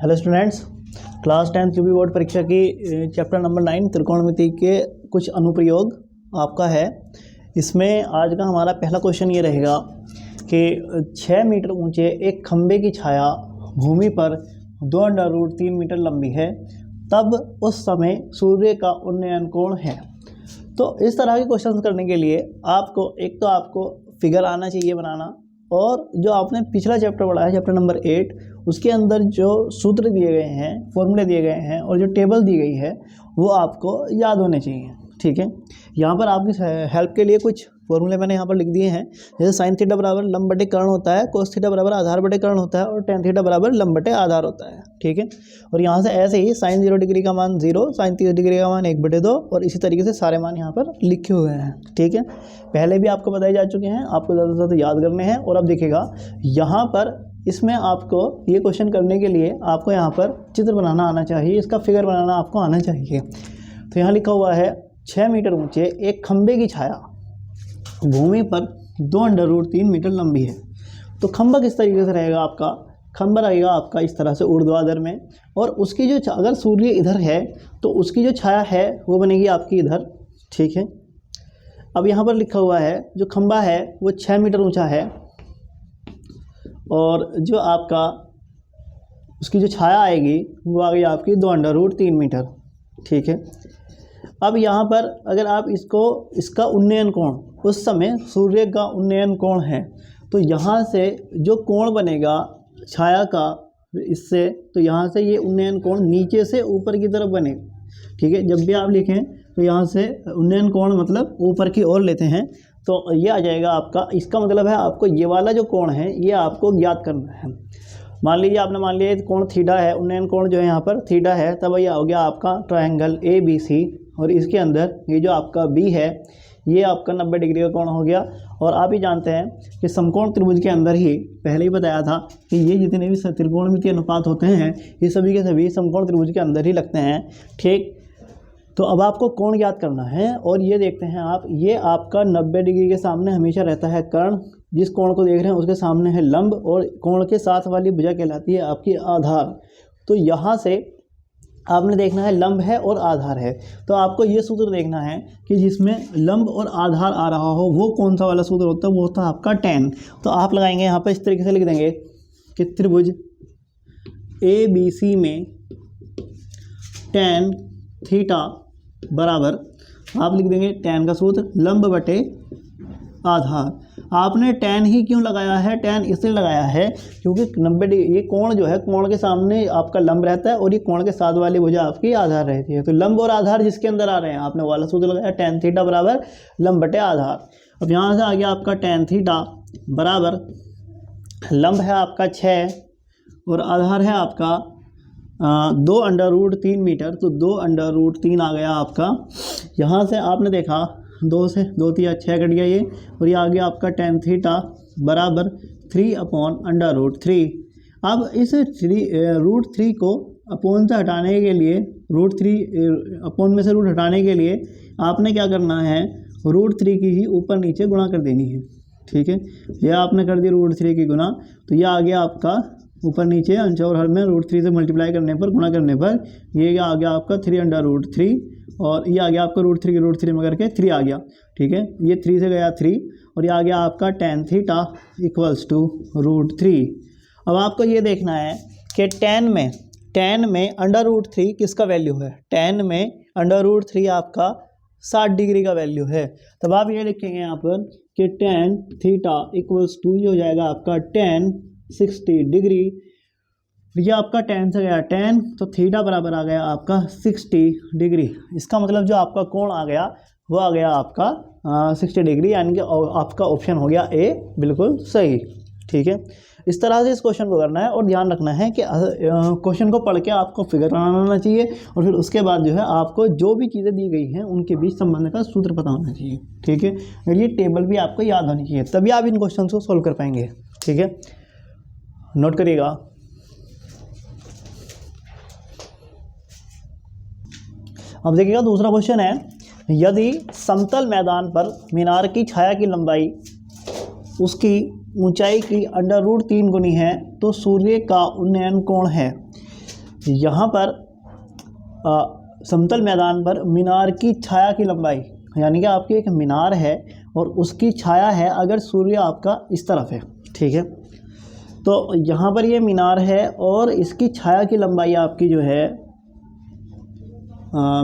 Hello students, class 10 UP board परीक्षा की chapter number 9 त्रिकोणमिति के कुछ अनुप्रयोग आपका है। इसमें आज का हमारा पहला क्वेश्चन ये रहेगा कि 6 मीटर ऊंचे एक खंबे की छाया भूमि पर 2√3 मीटर लंबी है, तब उस समय सूर्य का उन्नयन कोण है। तो इस तरह के क्वेश्चन करने के लिए आपको फिगर आना चाहिए बनाना, और जो आपने पिछला चैप्टर पढ़ा है चैप्टर नंबर 8 उसके अंदर जो सूत्र दिए गए हैं, फॉर्मूले दिए गए हैं और जो टेबल दी गई है वो आपको याद होने चाहिए। ठीक है, यहाँ पर आपकी हेल्प के लिए कुछ फॉर्मूले मैंने यहाँ पर लिख दिए हैं। जैसे साइन थीटा बराबर लंब बटे कर्ण होता है, कोस थीटा बराबर आधार बटे कर्ण होता है और टेन थीटा बराबर लंब बटे आधार होता है। ठीक है, और यहाँ से ऐसे ही साइन 0 डिग्री का मान 0, साइन 30 डिग्री का मान 1/2 और इसी तरीके से सारे मान यहाँ पर लिखे हुए हैं। ठीक है, पहले भी आपको बताए जा चुके हैं, आपको ज़्यादा से ज़्यादा याद करने हैं। और अब देखिएगा यहाँ पर इसमें आपको ये क्वेश्चन करने के लिए आपको यहाँ पर चित्र बनाना आना चाहिए, इसका फिगर बनाना आपको आना चाहिए। तो यहाँ लिखा हुआ है 6 मीटर ऊंचे एक खंबे की छाया भूमि पर 2√3 मीटर लंबी है। तो खंबा किस तरीके से रहेगा आपका? खंबा रहेगा आपका इस तरह से ऊर्ध्वाधर में, और उसकी जो अगर सूर्य इधर है तो उसकी जो छाया है वो बनेगी आपकी इधर। ठीक है, अब यहाँ पर लिखा हुआ है जो खंबा है वो 6 मीटर ऊंचा है और जो आपका उसकी जो छाया आएगी वो आ गई आपकी 2√3 मीटर। ठीक है, अब यहाँ पर अगर आप इसका उन्नयन कोण, उस समय सूर्य का उन्नयन कोण है, तो यहाँ से जो कोण बनेगा छाया का इससे, तो यहाँ से ये उन्नयन कोण नीचे से ऊपर की तरफ बनेगा। ठीक है, जब भी आप लिखें तो यहाँ से उन्नयन कोण मतलब ऊपर की ओर लेते हैं तो ये आ जाएगा आपका। इसका मतलब है आपको ये वाला जो कोण है ये आपको ज्ञात करना है। मान लीजिए आपने मान लिया कोण थीटा है, उन्नयन कोण जो है यहाँ पर थीटा है, तब ये हो गया आपका ट्रायंगल ABC, और इसके अंदर ये जो आपका B है ये आपका 90 डिग्री का कोण हो गया। और आप ही जानते हैं कि समकोण त्रिभुज के अंदर ही पहले ही बताया था कि ये जितने भी त्रिकोणमितीय अनुपात होते हैं ये सभी के सभी समकोण त्रिभुज के अंदर ही लगते हैं। ठीक, तो अब आपको कोण ज्ञात करना है, और ये देखते हैं आप, ये आपका 90 डिग्री के सामने हमेशा रहता है कर्ण, जिस कोण को देख रहे हैं उसके सामने है लंब, और कोण के साथ वाली भुजा कहलाती है आपकी आधार। तो यहाँ से आपने देखना है लंब है और आधार है, तो आपको ये सूत्र देखना है कि जिसमें लंब और आधार आ रहा हो वो कौन सा वाला सूत्र होता है, वो होता है आपका tan। तो आप लगाएंगे यहाँ पर इस तरीके से लिख देंगे कि त्रिभुज ABC में tan थीटा बराबर, आप लिख देंगे tan का सूत्र लंब बटे आधार। आपने tan ही क्यों लगाया है? tan इसलिए लगाया है क्योंकि 90 डिग्री ये कोण जो है, कोण के सामने आपका लंब रहता है और ये कोण के साथ वाली भुजा आपकी आधार रहती है। तो लंब और आधार जिसके अंदर आ रहे हैं आपने वाला सूत्र लगाया tan थीटा बराबर लंब बटे आधार। अब यहाँ से आ गया आपका tan थीटा बराबर लंब है आपका 6 और आधार है आपका 2√3 मीटर, तो 2√3 आ गया आपका। यहाँ से आपने देखा 2 से 2 3 6 कट गया ये, और ये आ गया आपका tan थीटा बराबर 3/√3। अब इस √3 को अपोन से हटाने के लिए, √3 अपोन में से रूट हटाने के लिए आपने क्या करना है, √3 की ही ऊपर नीचे गुणा कर देनी है। ठीक है, यह आपने कर दिया √3 की गुणा, तो यह आ गया आपका ऊपर नीचे अंश और हर में √3 से मल्टीप्लाई करने पर, गुणा करने पर ये आ गया आपका 3/√3, और ये आ गया आपका √3 में करके 3 आ गया। ठीक है, ये 3 से गया 3, और ये आ गया आपका tan थीटा इक्वल्स टू √3। अब आपको ये देखना है कि tan में √3 किसका वैल्यू है? tan में √3 आपका 60 डिग्री का वैल्यू है। तब आप ये लिखेंगे यहाँ पर कि tan थीटा इक्वल्स टू ये हो जाएगा आपका tan 60 डिग्री। ये आपका tan से गया tan, तो थीटा बराबर आ गया आपका 60 डिग्री। इसका मतलब जो आपका कोण आ गया वो आ गया आपका 60 डिग्री, यानी कि आपका ऑप्शन हो गया ए बिल्कुल सही। ठीक है, इस तरह से इस क्वेश्चन को करना है, और ध्यान रखना है कि क्वेश्चन को पढ़ के आपको फिगर बनाना आना चाहिए, और फिर उसके बाद जो है आपको जो भी चीज़ें दी गई हैं उनके बीच संबंध का सूत्र पता होना चाहिए। ठीक है, और ये टेबल भी आपको याद होनी चाहिए, तभी आप इन क्वेश्चन को सोल्व कर पाएंगे। ठीक है, नोट करिएगा। अब देखिएगा दूसरा क्वेश्चन है, यदि समतल मैदान पर मीनार की छाया की लंबाई उसकी ऊंचाई की √3 गुनी है तो सूर्य का उन्नयन कोण है। यहाँ पर समतल मैदान पर मीनार की छाया की लंबाई, यानी कि आपकी एक मीनार है और उसकी छाया है अगर सूर्य आपका इस तरफ है, ठीक है। तो यहाँ पर ये मीनार है और इसकी छाया की लंबाई आपकी जो है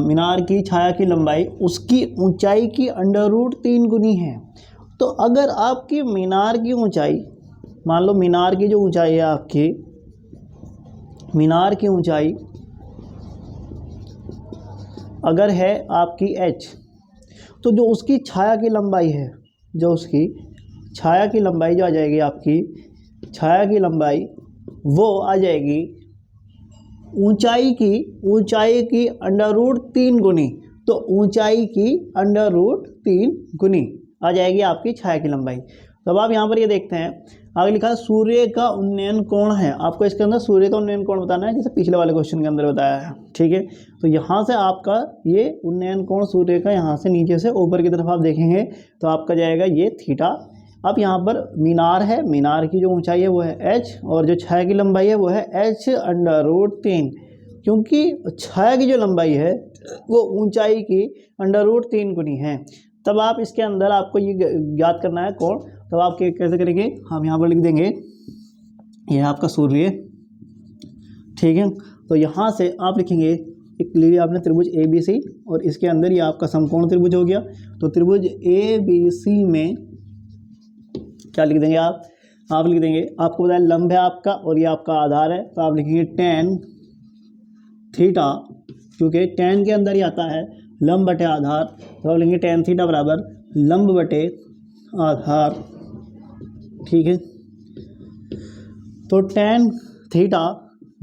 मीनार की छाया की लंबाई उसकी ऊंचाई की √3 गुनी है। तो अगर आपकी मीनार की ऊंचाई, मान लो मीनार की जो ऊंचाई है आपकी, मीनार की ऊंचाई अगर है आपकी h, तो जो उसकी छाया की लंबाई है, जो उसकी छाया की लंबाई जो आ जाएगी आपकी छाया की लंबाई, वो आ जाएगी ऊंचाई की √3 गुनी। तो ऊंचाई की √3 गुनी आ जाएगी आपकी छाया की लंबाई। तो अब आप यहाँ पर ये देखते हैं, आगे लिखा है सूर्य का उन्नयन कोण है। आपको इसके अंदर सूर्य का उन्नयन कोण बताना है, जैसे पिछले वाले क्वेश्चन के अंदर बताया है, ठीक है। तो यहाँ से आपका ये उन्नयन कोण सूर्य का, यहाँ से नीचे से ऊपर की तरफ आप देखेंगे तो आपका जाएगा ये थीटा। अब यहाँ पर मीनार है, मीनार की जो ऊंचाई है वो है h और जो छाया की लंबाई है वो है h√3, क्योंकि छाया की जो लंबाई है वो ऊंचाई की √3 गुनी है। तब आप इसके अंदर आपको ये ज्ञात करना है कोण। तब आप कैसे करेंगे, हम यहाँ पर लिख देंगे यह आपका सूर्य, ठीक है। तो यहाँ से आप लिखेंगे, एक ले लिया आपने त्रिभुज ABC और इसके अंदर ये आपका समकोण त्रिभुज हो गया। तो त्रिभुज ABC में क्या लिख देंगे आप लिख देंगे, आपको बताया लंब है आपका और ये आपका आधार है, तो आप लिखेंगे tan थीटा, क्योंकि tan के अंदर ही आता है लंब बटे आधार, तो आप लिखेंगे tan थीटा बराबर लंब बटे आधार, ठीक है। तो tan थीटा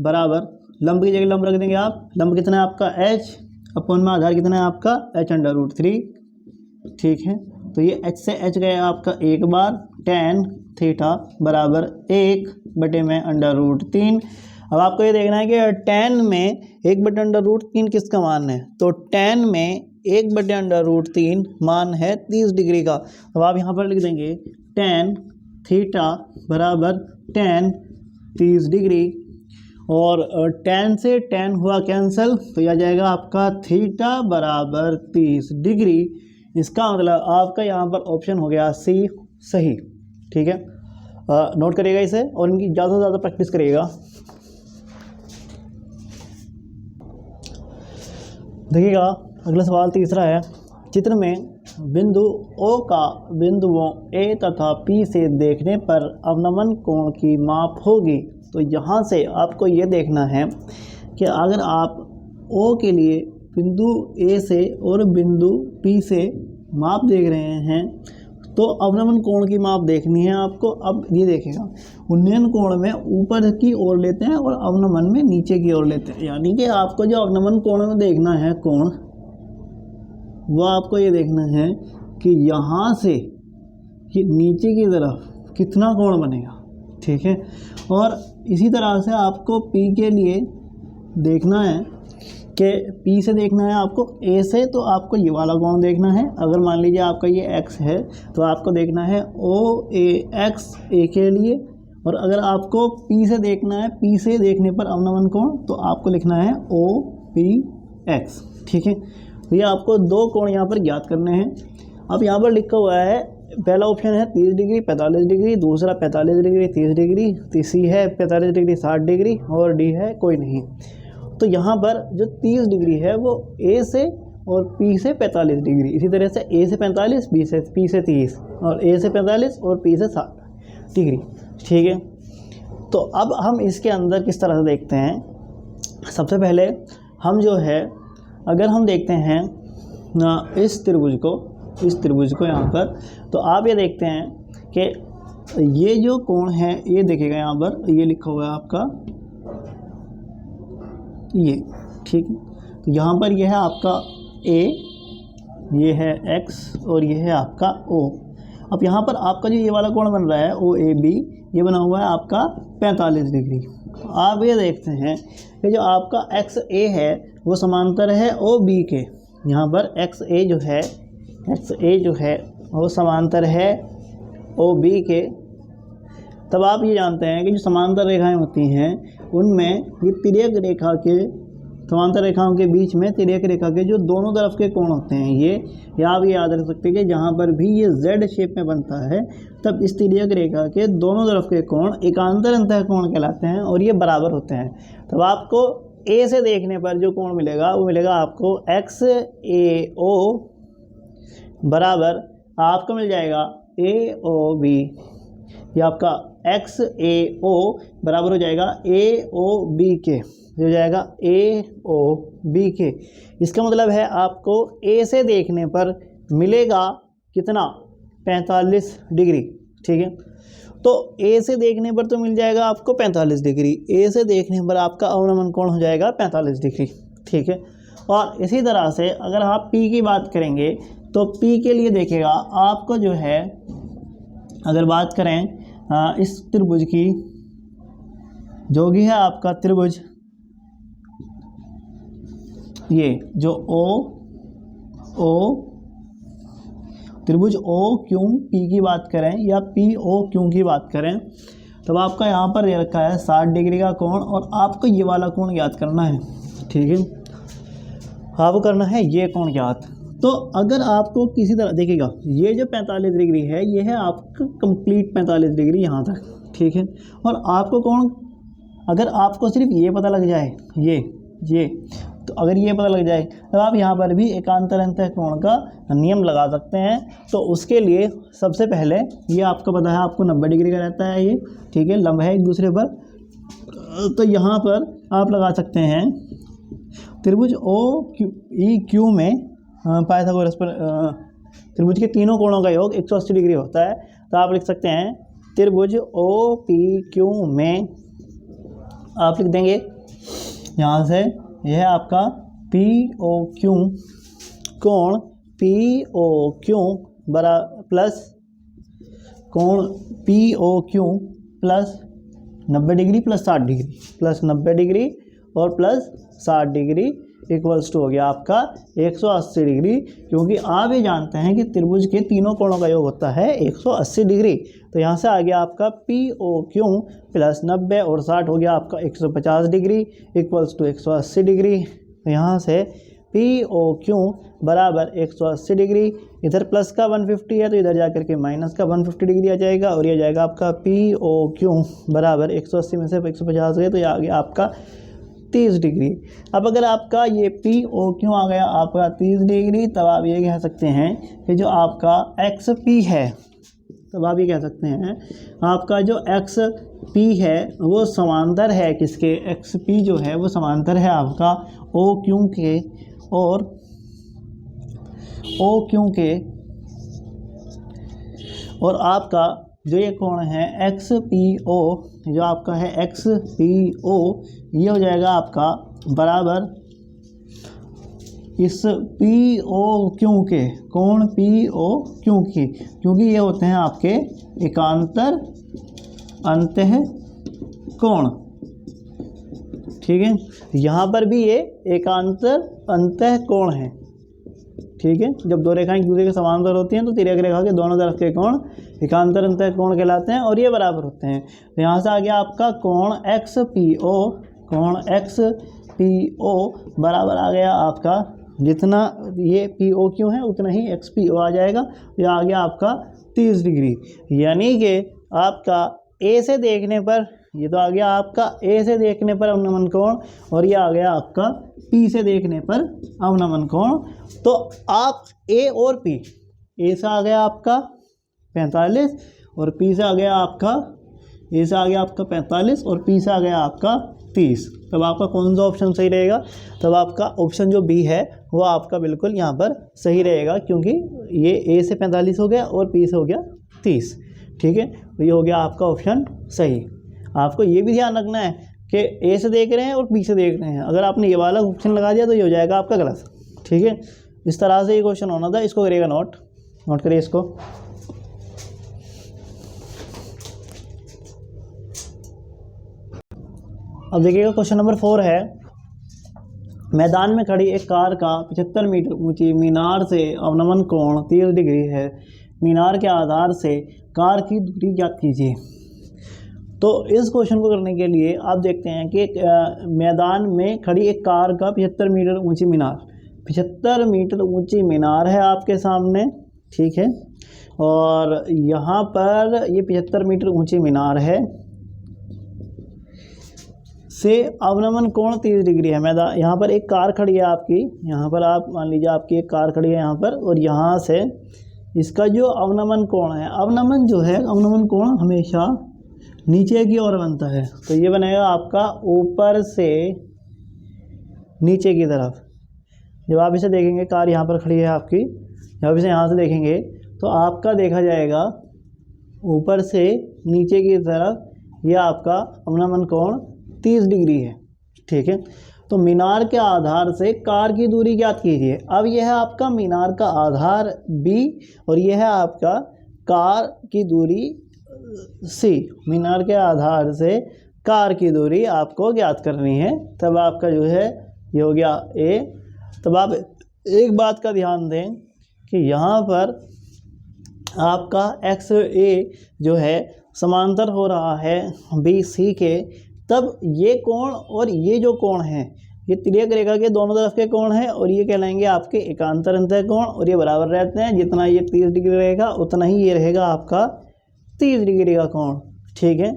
बराबर लंब की जगह लंब रख देंगे आप, लंब कितना है आपका h, अपॉन में आधार कितना है आपका h√3, ठीक है। तो ये h से h गया आपका एक बार, tan थीटा बराबर 1 बटे में √3। अब आपको ये देखना है कि tan में 1 बटे √3 किसका मान है, तो tan में 1 बटे √3 मान है 30 डिग्री का। अब आप यहाँ पर लिख देंगे tan थीटा बराबर tan 30 डिग्री, और tan से tan हुआ कैंसिल, तो यह आ जाएगा आपका थीटा बराबर 30 डिग्री। इसका मतलब आपका यहाँ पर ऑप्शन हो गया C सही, ठीक है। नोट करिएगा इसे और इनकी ज़्यादा से ज़्यादा प्रैक्टिस करिएगा। देखिएगा अगला सवाल तीसरा है, चित्र में बिंदु O का बिंदुओं A तथा P से देखने पर अवनमन कोण की माप होगी। तो यहाँ से आपको ये देखना है कि अगर आप O के लिए बिंदु A से और बिंदु P से माप देख रहे हैं तो अवनमन कोण की माप देखनी है आपको। अब ये देखेगा, उन्नयन कोण में ऊपर की ओर लेते हैं और अवनमन में नीचे की ओर लेते हैं, यानी कि आपको जो अवनमन कोण में देखना है कोण, वो आपको ये देखना है कि यहाँ से कि नीचे की तरफ कितना कोण बनेगा, ठीक है। और इसी तरह से आपको P के लिए देखना है कि P से देखना है आपको A से, तो आपको ये वाला कोण देखना है। अगर मान लीजिए आपका ये X है तो आपको देखना है OAX A के लिए, और अगर आपको P से देखना है, P से देखने पर अवनमन कोण, तो आपको लिखना है OPX, ठीक है। तो ये आपको दो कोण यहाँ पर ज्ञात करने हैं। अब यहाँ पर लिखा हुआ है, पहला ऑप्शन है 30 डिग्री 45 डिग्री, दूसरा 45 डिग्री 30 डिग्री, तीसरी है 45 डिग्री 60 डिग्री और डी है कोई नहीं। तो यहाँ पर जो 30 डिग्री है वो A से और P से 45 डिग्री, इसी तरह से A से 45, P से 30 और A से 45 और P से 60 डिग्री, ठीक है। तो अब हम इसके अंदर किस तरह से देखते हैं, सबसे पहले हम जो है अगर हम देखते हैं इस त्रिभुज को यहाँ पर, तो आप ये देखते हैं कि ये जो कोण है, ये देखिएगा यहाँ पर ये लिखा हुआ है आपका ये, ठीक है। तो यहाँ पर यह है आपका A, ये है X और ये है आपका O। अब यहाँ पर आपका जो ये वाला कोण बन रहा है OAB, ये बना हुआ है आपका 45 डिग्री। आप ये देखते हैं कि जो आपका XA है वो समांतर है OB के, यहाँ पर XA जो है वो समांतर है OB के। तब आप ये जानते हैं कि जो समांतर रेखाएं होती हैं उनमें ये तिर्यक रेखा के समांतर रेखाओं के बीच में तिर्यक रेखा के जो दोनों तरफ के कोण होते हैं ये आप ये याद रख सकते हैं कि जहाँ पर भी ये जेड शेप में बनता है तब इस तिर्यक रेखा के दोनों तरफ के कोण एकांतर अंतः कोण कहलाते हैं और ये बराबर होते हैं। तब आपको ए से देखने पर जो कोण मिलेगा वो मिलेगा आपको एक्स ए ओ बराबर आपको मिल जाएगा ए ओ बी। ये आपका एक्स ए ओ बराबर हो जाएगा ए ओ बी के, हो जाएगा ए ओ बी के। इसका मतलब है आपको ए से देखने पर मिलेगा कितना 45 डिग्री। ठीक है, तो ए से देखने पर तो मिल जाएगा आपको 45 डिग्री, ए से देखने पर आपका अवनमन कोण हो जाएगा 45 डिग्री। ठीक है, और इसी तरह से अगर आप पी की बात करेंगे तो पी के लिए देखिएगा आपको जो है अगर बात करें इस त्रिभुज की जो भी है आपका त्रिभुज ये जो ओ त्रिभुज ओ क्यों पी की बात करें या पी ओ क्यों की बात करें तब आपका यहाँ पर ये रखा है 60 डिग्री का कोण और आपको ये वाला कोण ज्ञात करना है। ठीक है, आपको करना है ये कोण ज्ञात। तो अगर आपको किसी तरह देखिएगा ये जो 45 डिग्री है ये है आपका कंप्लीट 45 डिग्री यहाँ तक। ठीक है, और आपको कोण अगर आपको सिर्फ ये पता लग जाए ये तो अगर ये पता लग जाए तो आप यहाँ पर भी एकांतर अंतः कोण का नियम लगा सकते हैं। तो उसके लिए सबसे पहले ये आपको पता है आपको 90 डिग्री का रहता है ये। ठीक है, लंब है एक दूसरे पर, तो यहाँ पर आप लगा सकते हैं त्रिभुज ओ ई क्यू में पाइथागोरस पर त्रिभुज के तीनों कोणों का योग 180 डिग्री होता है। तो आप लिख सकते हैं त्रिभुज ओ पी क्यू में आप लिख देंगे यहाँ से यह है आपका पी ओ क्यू कोण पी ओ क्यू बरा प्लस कोण P O Q plus 90 degree plus 60 degree plus 90 degree और प्लस 60 डिग्री इक्वल्स टू हो गया आपका 180 डिग्री, क्योंकि आप ये जानते हैं कि त्रिभुज के तीनों कोणों का योग होता है 180 डिग्री। तो यहाँ से आ गया आपका पी ओ क्यू प्लस 90 और 60 हो गया आपका 150 डिग्री इक्वल्स टू 180 डिग्री। तो यहाँ से पी ओ क्यू बराबर 180 डिग्री, इधर प्लस का 150 है तो इधर जा करके माइनस का 150 डिग्री आ जाएगा और ये जाएगा आपका पी ओ क्यू बराबर 180 में से 150 गए तो ये आ गया आपका 30 डिग्री। अब अगर आपका ये पी ओ क्यू आ गया आपका 30 डिग्री तब आप ये कह सकते हैं कि जो आपका एक्स पी है तब आप ये कह सकते हैं आपका जो एक्स पी है वो समांतर है किसके, एक्स पी जो है वो समांतर है आपका ओ क्यू के और ओ क्यू के और आपका जो ये कोण है एक्स पी ओ जो आपका है एक्स पी ओ ये हो जाएगा आपका बराबर इस पी ओ क्यू के कोण पी ओ क्यू के, क्योंकि ये होते हैं आपके एकांतर अंतः कोण। ठीक है, यहाँ पर भी ये एकांतर अंतः कोण है। ठीक है, जब दो रेखाएं एक दूसरे के समांतर होती हैं तो तिर्यक रेखा के दोनों तरफ के कोण एकांतर अंतः कोण कहलाते हैं और ये बराबर होते हैं। तो यहाँ से आ गया आपका कोण एक्स पी ओ, कोण एक्स पी ओ बराबर आ गया आपका जितना ये पी ओ क्यू है उतना ही एक्स पी ओ आ जाएगा। ये आ गया आपका 30 डिग्री, यानी कि आपका ए से देखने पर ये तो आ गया आपका ए से देखने पर अवनमन कोण और ये आ गया आपका पी से देखने पर अवनमन कोण। तो आप ए और पी, ए से आ गया आपका 45 और पी से आ गया आपका ए से आ गया आपका 45 और पी से आ गया आपका 30। तब आपका कौन सा ऑप्शन सही रहेगा, तब आपका ऑप्शन जो बी है वो आपका बिल्कुल यहाँ पर सही रहेगा, क्योंकि ये ए से 45 हो गया और पी से हो गया 30। ठीक है, तो ये हो गया आपका ऑप्शन सही। आपको ये भी ध्यान रखना है कि ए से देख रहे हैं और बी से देख रहे हैं, अगर आपने ये वाला ऑप्शन लगा दिया तो ये हो जाएगा आपका गलत। ठीक है, इस तरह से ये क्वेश्चन होना था, इसको करिएगा नोट करिए इसको। अब देखिएगा क्वेश्चन नंबर 4 है, मैदान में खड़ी एक कार का 75 मीटर ऊंची मीनार से अवनमन कोण 30 डिग्री है, मीनार के आधार से कार की दूरी ज्ञात कीजिए। तो तो इस क्वेश्चन को करने के लिए आप देखते हैं कि मैदान में खड़ी एक कार का 75 मीटर ऊंची मीनार, 75 मीटर ऊंची मीनार है आपके सामने, ठीक है। और यहाँ पर ये 75 मीटर ऊंची मीनार है से अवनमन कोण 30 डिग्री है। मैदान यहाँ पर एक कार खड़ी है आपकी, यहाँ पर आप मान लीजिए आपकी एक कार खड़ी है यहाँ पर, और यहाँ से इसका जो अवनमन कोण है, अवनमन जो है, अवनमन कोण हमेशा नीचे की ओर बनता है, तो ये बनेगा आपका ऊपर से नीचे की तरफ। जब आप इसे देखेंगे, कार यहाँ पर खड़ी है आपकी, जब आप इसे यहाँ से देखेंगे तो आपका देखा जाएगा ऊपर से नीचे की तरफ यह आपका अवनमन कोण 30 डिग्री है, ठीक है। तो मीनार के आधार से कार की दूरी ज्ञात कीजिए। अब यह है आपका मीनार का आधार B और यह है आपका कार की दूरी C। मीनार के आधार से कार की दूरी आपको ज्ञात करनी है, तब आपका जो है ये हो गया A। तब आप एक बात का ध्यान दें कि यहाँ पर आपका XA जो है समांतर हो रहा है BC के, तब ये कोण और ये जो कोण है ये तिर्यक रेखा के दोनों तरफ के कोण हैं और ये कहलाएंगे आपके एकांतर अंतर कोण, और ये बराबर रहते हैं। जितना ये 30 डिग्री रहेगा उतना ही ये रहेगा आपका 30 डिग्री का कोण, ठीक है।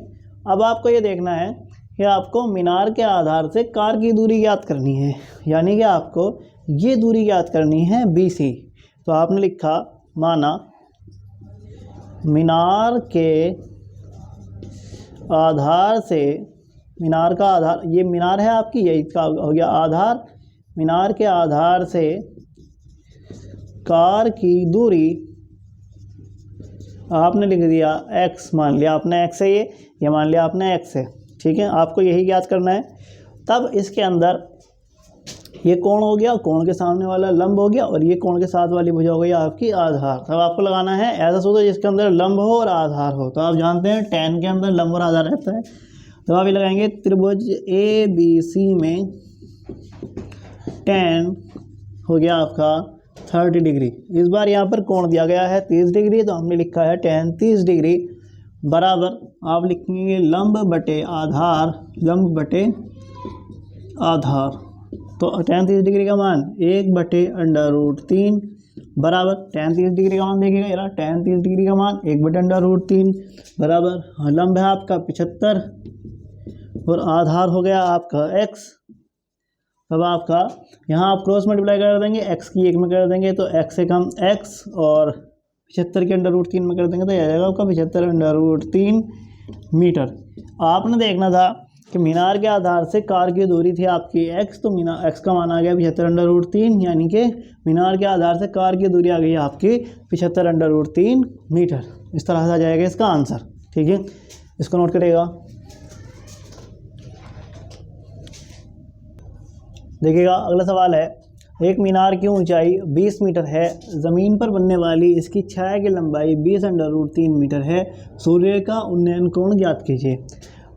अब आपको ये देखना है कि आपको मीनार के आधार से कार की दूरी ज्ञात करनी है, यानी कि आपको ये दूरी ज्ञात करनी है BC। तो आपने लिखा, माना मीनार के आधार से, मीनार का आधार, ये मीनार है आपकी, ये इसका हो गया आधार, मीनार के आधार से कार की दूरी आपने लिख दिया x, मान लिया आपने x है, ये मान लिया आपने x है, ठीक है। आपको यही ज्ञात करना है। तब इसके अंदर ये कोण हो गया, कोण के सामने वाला लंब हो गया, और ये कोण के साथ वाली भुजा हो गई आपकी आधार। तब आपको लगाना है ऐसा सूत्र जिसके अंदर लंब हो और आधार हो। तो आप जानते हैं tan के अंदर लंब और आधार रहता है। तो आप ये लगाएंगे त्रिभुज ABC में tan हो गया आपका 30 डिग्री। इस बार यहाँ पर कोण दिया गया है 30 डिग्री, तो हमने लिखा है tan 30 डिग्री बराबर, आप लिखेंगे लंब बटे आधार, लंब बटे आधार। तो tan 30 डिग्री का मान 1/√3 बराबर, tan 30 डिग्री का मान देखिएगा यार, tan 30 डिग्री का मान 1/√3 बराबर, लंब है आपका 75 और आधार हो गया आपका x। तब आपका यहाँ आप क्रॉस मल्टीप्लाई कर देंगे, x की 1 में कर देंगे तो x से कम x, और 75 के √3 में कर देंगे तो यह आ जाएगा आपका 75/√3 मीटर। आपने देखना था कि मीनार के आधार से कार की दूरी थी आपकी x, तो मीनार x का मान आ गया 75/√3, यानी कि मीनार के आधार से कार की दूरी आ गई आपकी 75/√3 मीटर। इस तरह से आ जाएगा इसका आंसर, ठीक है। इसको नोट करेगा। देखिएगा अगला सवाल है, एक मीनार की ऊंचाई 20 मीटर है, ज़मीन पर बनने वाली इसकी छाया की लंबाई 20/√3 मीटर है, सूर्य का उन्नयन कोण ज्ञात कीजिए।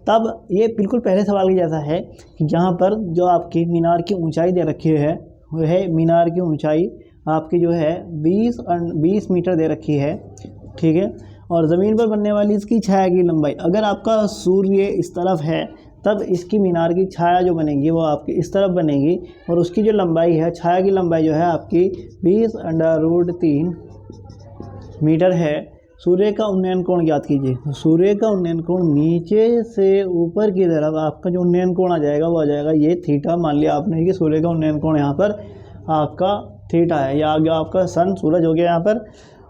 तब ये बिल्कुल पहले सवाल की जैसा है कि यहाँ पर जो आपकी मीनार की ऊंचाई दे रखी है वो है, मीनार की ऊंचाई आपकी जो है 20 मीटर दे रखी है, ठीक है। और ज़मीन पर बनने वाली इसकी छाया की लंबाई, अगर आपका सूर्य इस तरफ है तब इसकी मीनार की छाया जो बनेगी वो आपकी इस तरफ बनेगी, और उसकी जो लंबाई है, छाया की लंबाई जो है आपकी 20/√3 मीटर है। सूर्य का उन्नयन कोण ज्ञात कीजिए। सूर्य का उन्नयन कोण नीचे से ऊपर की तरफ आपका जो उन्नयन कोण आ जाएगा वो आ जाएगा ये थीटा। मान लिया आपने कि सूर्य का उन्नयन कोण यहाँ पर आपका थीटा है, या आ गया आपका सन, सूरज हो गया यहाँ पर,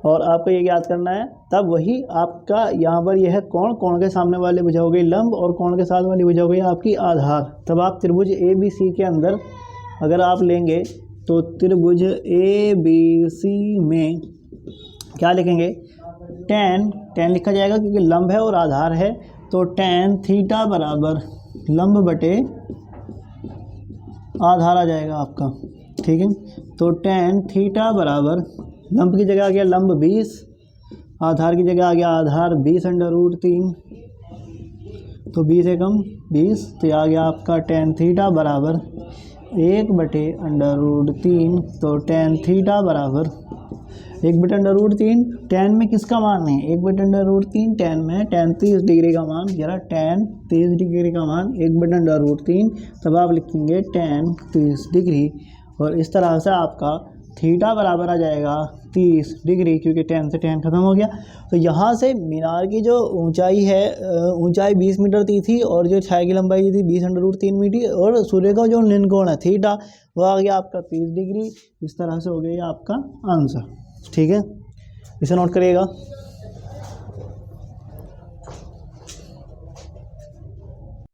और आपको ये याद करना है। तब वही आपका यहाँ पर यह है कोण, कोण के सामने वाली भुजा हो गई लंब और कोण के साथ वाली भुजा हो गई आपकी आधार। तब आप त्रिभुज ABC के अंदर अगर आप लेंगे तो त्रिभुज ABC में क्या लिखेंगे, tan लिखा जाएगा क्योंकि लंब है और आधार है, तो tan थीटा बराबर लंब बटे आधार आ जाएगा आपका, ठीक है। तो tan थीटा बराबर लंब की जगह आ गया लंब 20, आधार की जगह आ गया आधार 20/√3, तो 20 एकम 20, तो आ गया आपका tan थीटा बराबर 1/√3। तो tan थीटा बराबर 1/√3 tan में किसका मान है, 1/√3 tan में, tan 30 डिग्री का मान, जरा tan 30 डिग्री का मान 1/√3, तब आप लिखेंगे tan 30 डिग्री। और इस तरह से आपका थीटा बराबर आ जाएगा 30 डिग्री, क्योंकि tan से tan खत्म हो गया। तो यहाँ से मीनार की जो ऊंचाई है, ऊंचाई 20 मीटर थी और जो छाया की लंबाई थी 20/√3 मीटर, और सूर्य का जो निम्न है थीटा वो आ गया आपका 30 डिग्री। इस तरह से हो गया आपका आंसर। ठीक है, इसे नोट करिएगा।